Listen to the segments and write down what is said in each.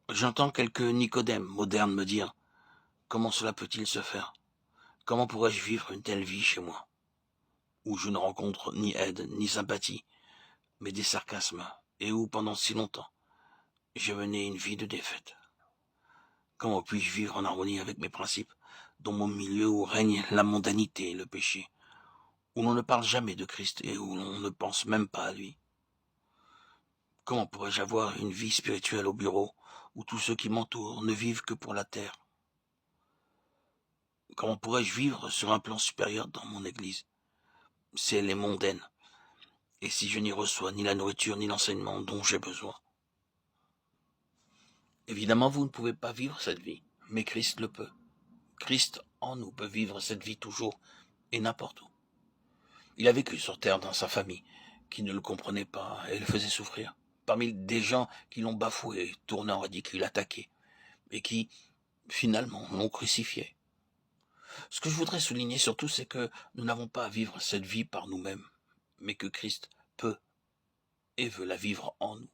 J'entends quelques Nicodèmes modernes me dire « Comment cela peut-il se faire? Comment pourrais-je vivre une telle vie chez moi, où je ne rencontre ni aide, ni sympathie, mais des sarcasmes, et où, pendant si longtemps, j'ai mené une vie de défaite? Comment puis-je vivre en harmonie avec mes principes, dans mon milieu où règne la mondanité et le péché, où l'on ne parle jamais de Christ et où l'on ne pense même pas à lui? Comment pourrais-je avoir une vie spirituelle au bureau, où tous ceux qui m'entourent ne vivent que pour la terre? Comment pourrais-je vivre sur un plan supérieur dans mon église, si elle est mondaine, et si je n'y reçois ni la nourriture ni l'enseignement dont j'ai besoin? Évidemment, vous ne pouvez pas vivre cette vie, mais Christ le peut. Christ en nous peut vivre cette vie toujours et n'importe où. Il a vécu sur terre dans sa famille, qui ne le comprenait pas et le faisait souffrir, parmi des gens qui l'ont bafoué, tourné en ridicule, attaqué, et qui, finalement, l'ont crucifié. Ce que je voudrais souligner surtout, c'est que nous n'avons pas à vivre cette vie par nous-mêmes, mais que Christ peut et veut la vivre en nous.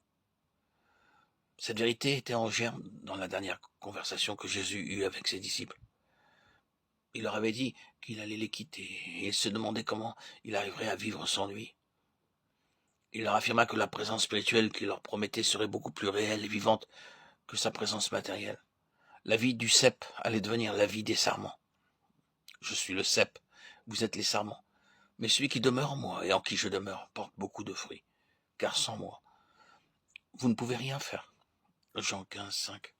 Cette vérité était en germe dans la dernière conversation que Jésus eut avec ses disciples. Il leur avait dit qu'il allait les quitter, et ils se demandaient comment il arriverait à vivre sans lui. Il leur affirma que la présence spirituelle qu'il leur promettait serait beaucoup plus réelle et vivante que sa présence matérielle. La vie du cep allait devenir la vie des sarments. Je suis le cep, vous êtes les sarments. Mais celui qui demeure en moi et en qui je demeure porte beaucoup de fruits, car sans moi, vous ne pouvez rien faire. Jean 15, 5.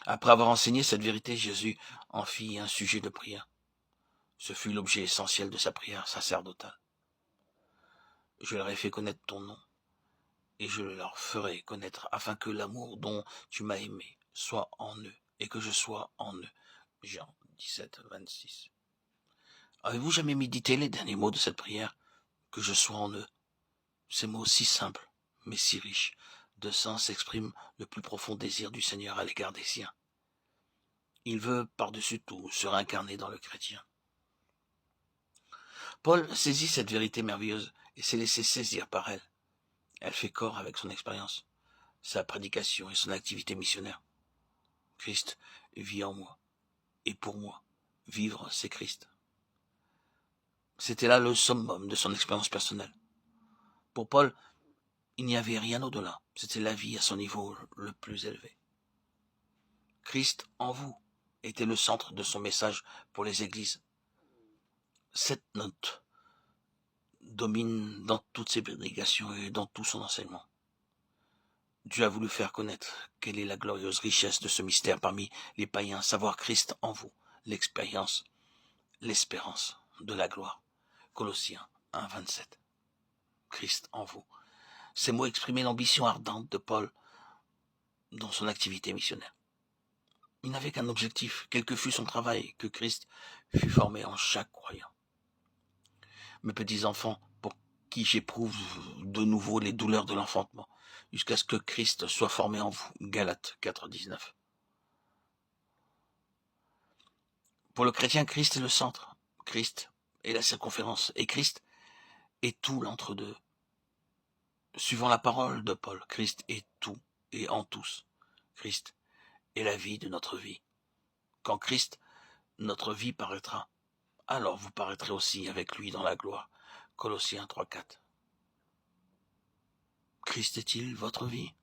Après avoir enseigné cette vérité, Jésus en fit un sujet de prière. Ce fut l'objet essentiel de sa prière sacerdotale. Je leur ai fait connaître ton nom, et je le leur ferai connaître, afin que l'amour dont tu m'as aimé soit en eux, et que je sois en eux. Jean 17, 26. Avez-vous jamais médité les derniers mots de cette prière? Que je sois en eux. Ces mots si simples, mais si riches de sens expriment le plus profond désir du Seigneur à l'égard des siens. Il veut, par-dessus tout, se réincarner dans le chrétien. Paul saisit cette vérité merveilleuse et s'est laissé saisir par elle. Elle fait corps avec son expérience, sa prédication et son activité missionnaire. Christ vit en moi, et pour moi, vivre, c'est Christ. C'était là le summum de son expérience personnelle. Pour Paul, il n'y avait rien au-delà. C'était la vie à son niveau le plus élevé. Christ en vous était le centre de son message pour les églises. Cette note domine dans toutes ses prédications et dans tout son enseignement. Dieu a voulu faire connaître quelle est la glorieuse richesse de ce mystère parmi les païens, savoir Christ en vous, l'expérience, l'espérance de la gloire. Colossiens 1, 27. Christ en vous. Ces mots exprimaient l'ambition ardente de Paul dans son activité missionnaire. Il n'avait qu'un objectif, quel que fût son travail, que Christ fût formé en chaque croyant. Mes petits enfants, pour qui j'éprouve de nouveau les douleurs de l'enfantement, jusqu'à ce que Christ soit formé en vous. Galates 4, 19. Pour le chrétien, Christ est le centre, Christ est la circonférence, et Christ est tout l'entre-deux. Suivant la parole de Paul, Christ est tout et en tous. Christ est la vie de notre vie. Quand Christ, notre vie, paraîtra, alors vous paraîtrez aussi avec lui dans la gloire. Colossiens 3, 4. Christ est-il votre vie?